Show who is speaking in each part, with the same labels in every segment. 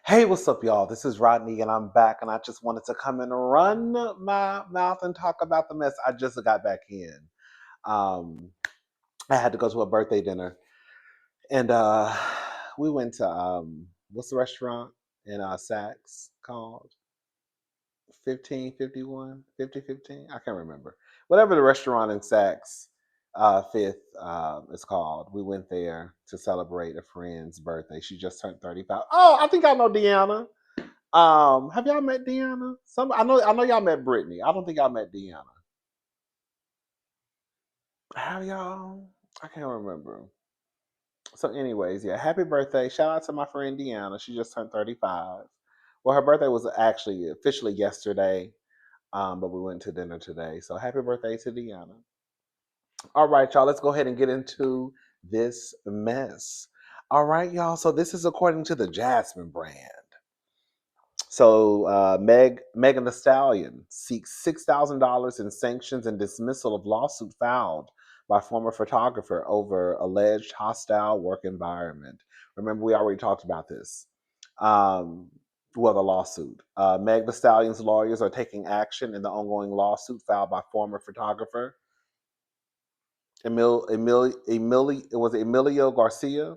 Speaker 1: Hey, what's up, y'all? This is Rodney, and I'm back, and I just wanted to come and run my mouth and talk about the mess. I just got back in. Um, I had to go to a birthday dinner, and we went to what's the restaurant in Saks called? 1551, 5015. I can't remember. Whatever the restaurant in Saks Fifth is called. We went there to celebrate a friend's birthday. She just turned 35. Oh, I think I know Deanna. Have y'all met Deanna? I know y'all met Brittany. I don't think y'all met Deanna. Have y'all? I can't remember. So, anyways, yeah, happy birthday. Shout out to my friend Deanna. She just turned 35. Well, her birthday was actually officially yesterday, but we went to dinner today. So happy birthday to Deanna. All right, y'all, let's go ahead and get into this mess. All right, y'all. So this is according to the Jasmine brand. So Megan Thee Stallion seeks $6,000 in sanctions and dismissal of lawsuit filed by former photographer over alleged hostile work environment. Remember, we already talked about this. Um, well, the lawsuit. Meg Thee Stallion's lawyers are taking action in the ongoing lawsuit filed by former photographer Emilio Garcia.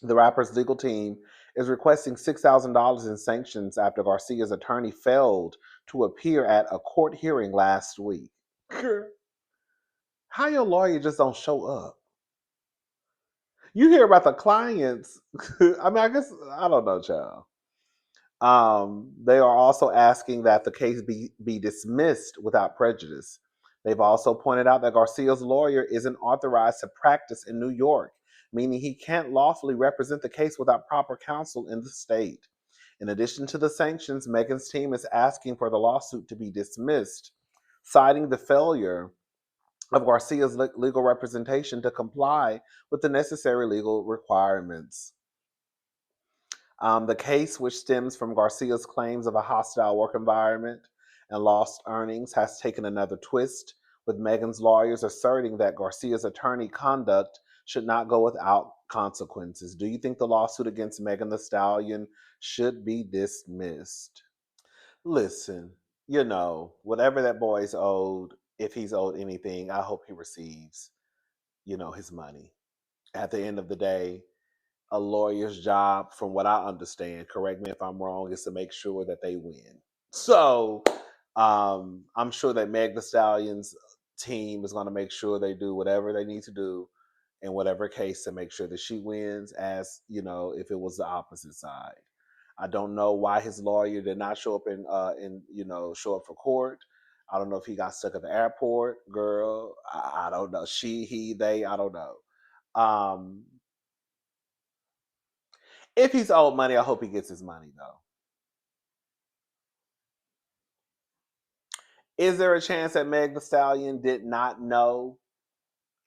Speaker 1: The rapper's legal team is requesting $6,000 in sanctions after Garcia's attorney failed to appear at a court hearing last week. How your lawyer just don't show up? You hear about the clients. I mean, I guess I don't know, child. They are also asking that the case be dismissed without prejudice. They've also pointed out that Garcia's lawyer isn't authorized to practice in New York, meaning he can't lawfully represent the case without proper counsel in the state. In addition to the sanctions, Megan's team is asking for the lawsuit to be dismissed, citing the failure of Garcia's legal representation to comply with the necessary legal requirements. The case, which stems from Garcia's claims of a hostile work environment and lost earnings, has taken another twist, with Megan's lawyers asserting that Garcia's attorney conduct should not go without consequences. Do you think the lawsuit against Megan Thee Stallion should be dismissed? Listen, whatever that boy's owed, if he's owed anything, I hope he receives, his money. At the end of the day, a lawyer's job, from what I understand, correct me if I'm wrong, is to make sure that they win. So I'm sure that Meg Thee Stallion's team is going to make sure they do whatever they need to do in whatever case to make sure that she wins, as if it was the opposite side. I don't know why his lawyer did not show up show up for court. I don't know if he got stuck at the airport, girl. I don't know. She, he, they. I don't know. Um, if he's owed money, I hope he gets his money though. Is there a chance that Meg Thee Stallion did not know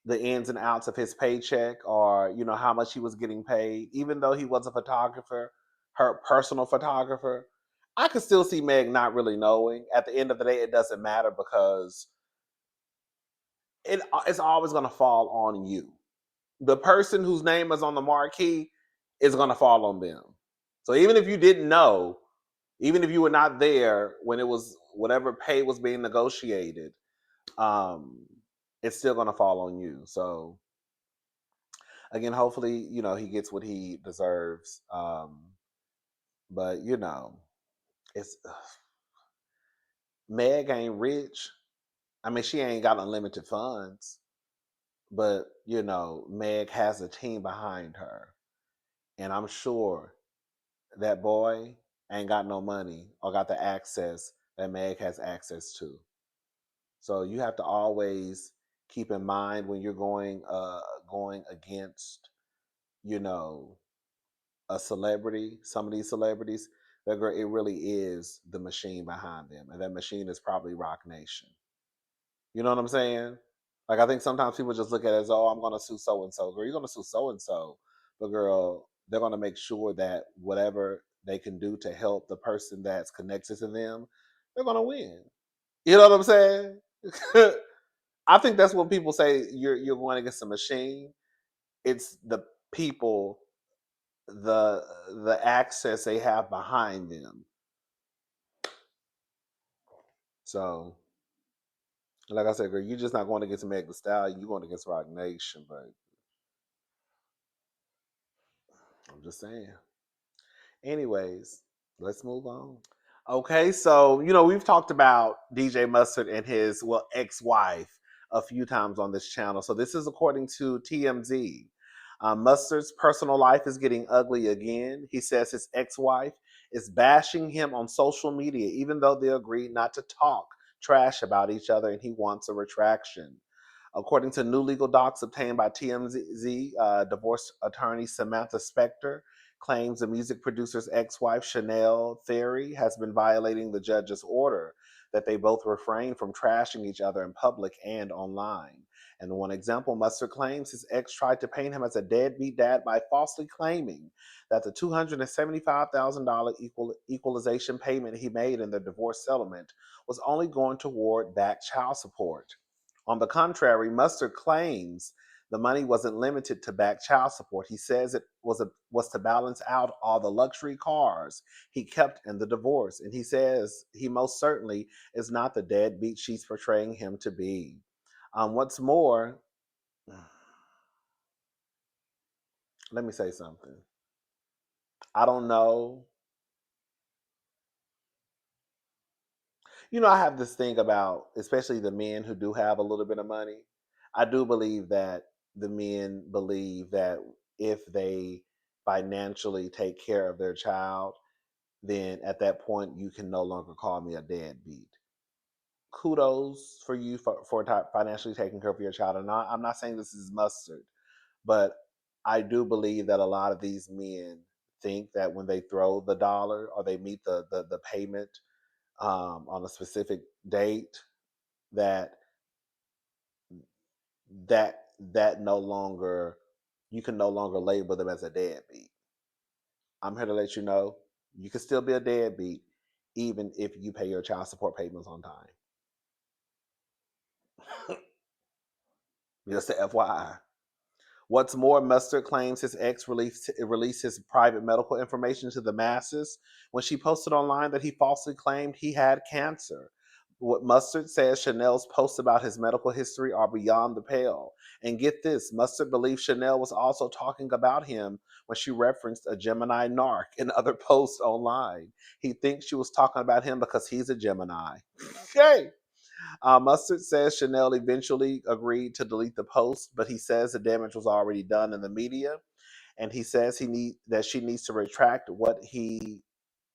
Speaker 1: the ins and outs of his paycheck, or how much he was getting paid, even though he was a photographer, her personal photographer? I could still see Meg not really knowing. At the end of the day, it doesn't matter because it's always going to fall on you. The person whose name is on the marquee is going to fall on them. So even if you didn't know, even if you were not there when it was whatever pay was being negotiated, um, it's still going to fall on you. So again, hopefully, he gets what he deserves. But it's Meg ain't rich. I mean, she ain't got unlimited funds, but Meg has a team behind her, and I'm sure that boy ain't got no money or got the access that Meg has access to. So you have to always keep in mind when you're going against, you know, a celebrity, some of these celebrities, that girl, it really is the machine behind them. And that machine is probably Rock Nation. You know what I'm saying? Like, I think sometimes people just look at it as, oh, I'm gonna sue so and so. Girl, you're gonna sue so and so. But girl, they're gonna make sure that whatever they can do to help the person that's connected to them, they're gonna win. You know what I'm saying? I think that's when people say you're going against a machine. It's the people the access they have behind them. So, like I said, girl, you're just not going against Meg Thee Stallion. You're going against Rock Nation, but I'm just saying. Anyways, let's move on. Okay, so we've talked about DJ Mustard and his ex-wife a few times on this channel. So this is according to TMZ. Mustard's personal life is getting ugly again. He says his ex-wife is bashing him on social media, even though they agreed not to talk trash about each other, and he wants a retraction. According to new legal docs obtained by TMZ, divorce attorney Samantha Spector claims the music producer's ex-wife Chanel Theory has been violating the judge's order that they both refrain from trashing each other in public and online. And one example, Mustard claims his ex tried to paint him as a deadbeat dad by falsely claiming that the $275,000 equalization payment he made in the divorce settlement was only going toward back child support. On the contrary, Mustard claims the money wasn't limited to back child support. He says it was to balance out all the luxury cars he kept in the divorce. And he says he most certainly is not the deadbeat she's portraying him to be. What's more, let me say something. I don't know. I have this thing about, especially the men who do have a little bit of money. I do believe that the men believe that if they financially take care of their child, then at that point you can no longer call me a deadbeat. Kudos for you for financially taking care of your child. And I'm not saying this is Mustard, but I do believe that a lot of these men think that when they throw the dollar or they meet the payment on a specific date, that that no longer you can no longer label them as a deadbeat. I'm here to let you know you can still be a deadbeat even if you pay your child support payments on time. Just a FYI. What's more, Mustard claims his ex released his private medical information to the masses when she posted online that he falsely claimed he had cancer. What Mustard says Chanel's posts about his medical history are beyond the pale. And get this, Mustard believes Chanel was also talking about him when she referenced a Gemini narc in other posts online. He thinks she was talking about him because he's a Gemini. Okay. Mustard says Chanel eventually agreed to delete the post, but he says the damage was already done in the media, and he says that she needs to retract what he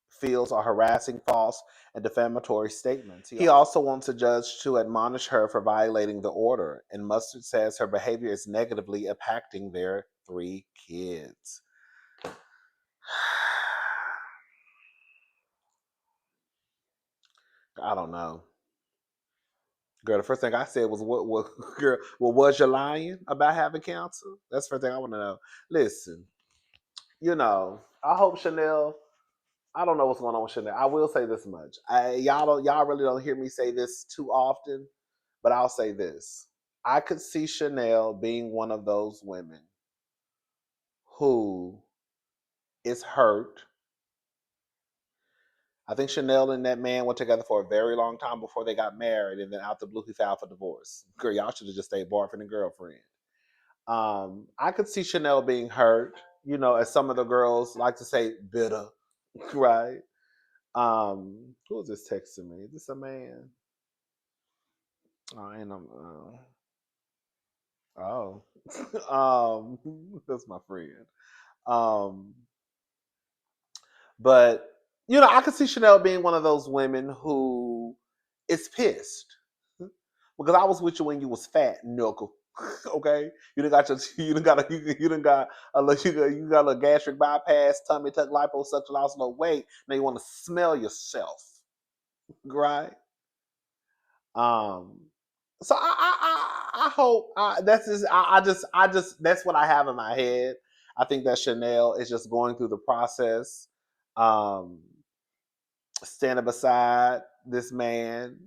Speaker 1: feels are harassing, false, and defamatory statements. He also wants a judge to admonish her for violating the order, and Mustard says her behavior is negatively impacting their 3 kids. I don't know. Girl, the first thing I said was, "What, girl? Well, was you lying about having cancer?" That's the first thing I want to know. Listen, I hope Chanel. I don't know what's going on with Chanel. I will say this much: y'all really don't hear me say this too often, but I'll say this: I could see Chanel being one of those women who is hurt. I think Chanel and that man were together for a very long time before they got married, and then out the blue, he filed for divorce. Girl, y'all should have just stayed boyfriend and girlfriend. I could see Chanel being hurt, as some of the girls like to say, bitter, right? Who is this texting me? Is this a man? Oh, and I'm, oh, that's my friend. Um, but I could see Chanel being one of those women who is pissed because I was with you when you was fat, knuckle. Okay, you done got you done got you got a gastric bypass, tummy tuck, liposuction, lost a little weight. Now you want to smell yourself, right? Um, so I hope that's just I just that's what I have in my head. I think that Chanel is just going through the process, um, standing beside this man,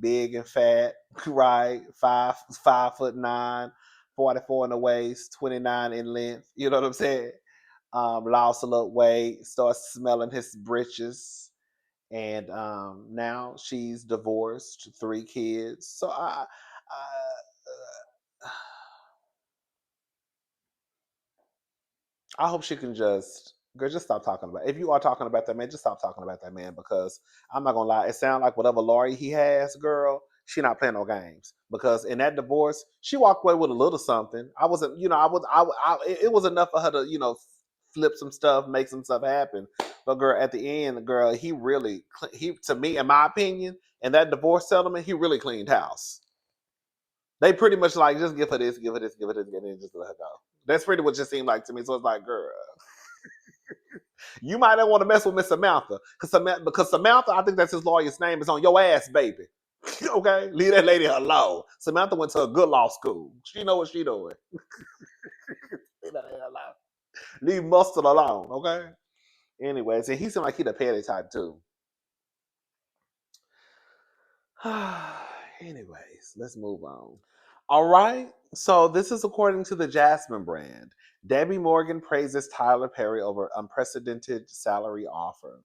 Speaker 1: big and fat, right? 5'9", 44 in the waist, 29 in length. You know what I'm saying? lost a little weight, started smelling his britches, and now she's divorced, 3 kids. So I hope she can just girl, just stop talking about it. If you are talking about that man, just stop talking about that man because I'm not gonna lie, it sounds like whatever lawyer he has, girl, she not playing no games. Because in that divorce, she walked away with a little something. I wasn't, it was enough for her to, flip some stuff, make some stuff happen. But girl, at the end, girl, he to me, in my opinion, in that divorce settlement, he really cleaned house. They pretty much like just give her this, give her this, give her this, and then just let her go. That's pretty what it just seemed like to me. So it's like, girl, you might not want to mess with Miss Samantha because Samantha, I think that's his lawyer's name, is on your ass, baby. Okay, leave that lady alone. Samantha went to a good law school. She know what she doing. Leave that lady alone. Leave Mustard alone. Okay. Anyways, and he seemed like he the petty type too. Anyways, let's move on. All right. So this is according to the Jasmine brand. Debbi Morgan praises Tyler Perry over unprecedented salary offer.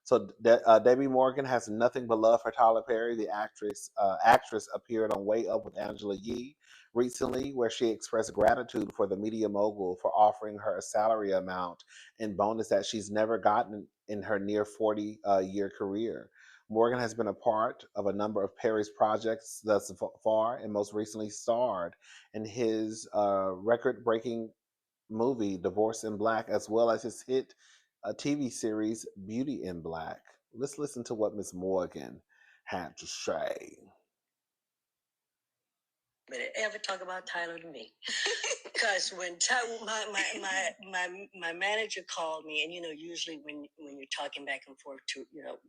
Speaker 1: So Debbi Morgan has nothing but love for Tyler Perry. The actress appeared on Way Up with Angela Yee recently, where she expressed gratitude for the media mogul for offering her a salary amount and bonus that she's never gotten in her near 40-year career. Morgan has been a part of a number of Perry's projects thus far, and most recently starred in his record-breaking movie Divorce in Black, as well as his hit TV series Beauty in Black. Let's listen to what Miss Morgan had to say.
Speaker 2: But ever talk about Tyler to me? Because when my manager called me, and usually when you're talking back and forth to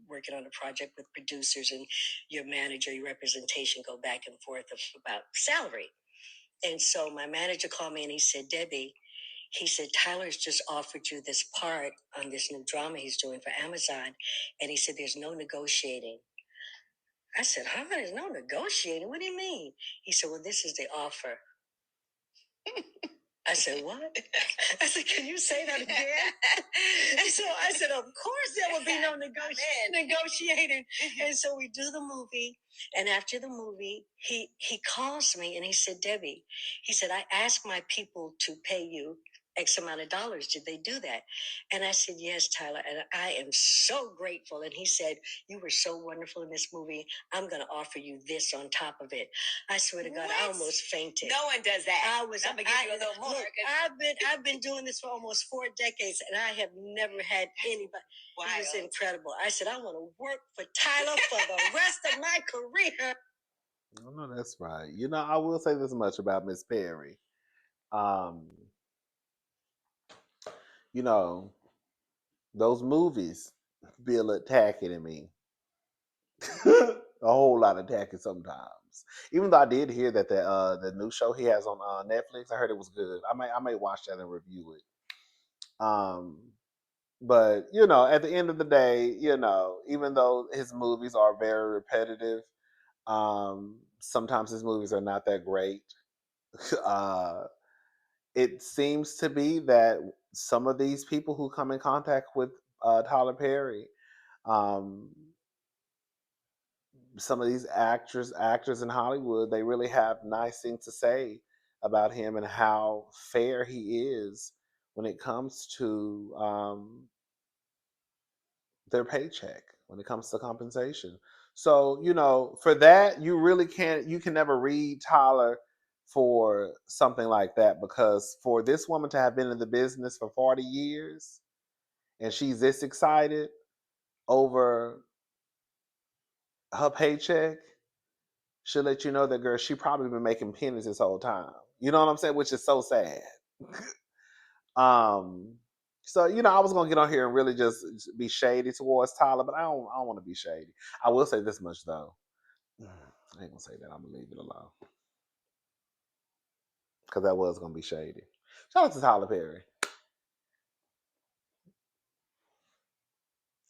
Speaker 2: working on a project with producers and your manager, your representation go back and forth about salary. And so my manager called me and he said, Debbie, he said, Tyler's just offered you this part on this new drama he's doing for Amazon. And he said, there's no negotiating. I said, huh? There's no negotiating? What do you mean? He said, well, this is the offer. I said, what? I said, can you say that again? And so I said, of course there will be no negotiating. And so we do the movie. And after the movie, he calls me and he said, Debbie, he said, I asked my people to pay you X amount of dollars. Did they do that? And I said, yes, Tyler. And I am so grateful. And he said, you were so wonderful in this movie. I'm going to offer you this on top of it. I swear to God, I almost fainted.
Speaker 3: No one does that.
Speaker 2: I'm gonna give you a little more. Look, I've been doing this for almost 4 decades, and I have never had anybody. Wow. It was incredible. I said I want to work for Tyler for the rest of my career.
Speaker 1: Oh, no, that's right. I will say this much about Miss Perry. Um, those movies be a little tacky to me. A whole lot of tacky sometimes. Even though I did hear that the new show he has on Netflix, I heard it was good. I may watch that and review it. But at the end of the day, even though his movies are very repetitive, sometimes his movies are not that great. uh, it seems to be that some of these people who come in contact with Tyler Perry, um, some of these actors in Hollywood, they really have nice things to say about him and how fair he is when it comes to their paycheck, when it comes to compensation. So, for that, you can never read Tyler for something like that, because for this woman to have been in the business for 40 years and she's this excited over her paycheck, she'll let you know that, girl, she probably been making pennies this whole time. You know what I'm saying? Which is so sad. um, so I was gonna get on here and really just be shady towards Tyler, but I don't want to be shady. I will say this much though. I ain't gonna say that. I'm gonna leave it alone because that was gonna be shady. Shout out to Tyler Perry.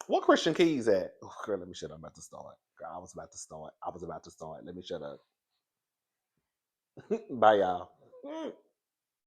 Speaker 1: What Christian Keys at? Oh, girl, let me shut up. I'm about to start. Girl, I was about to start. Let me shut up. Bye, y'all.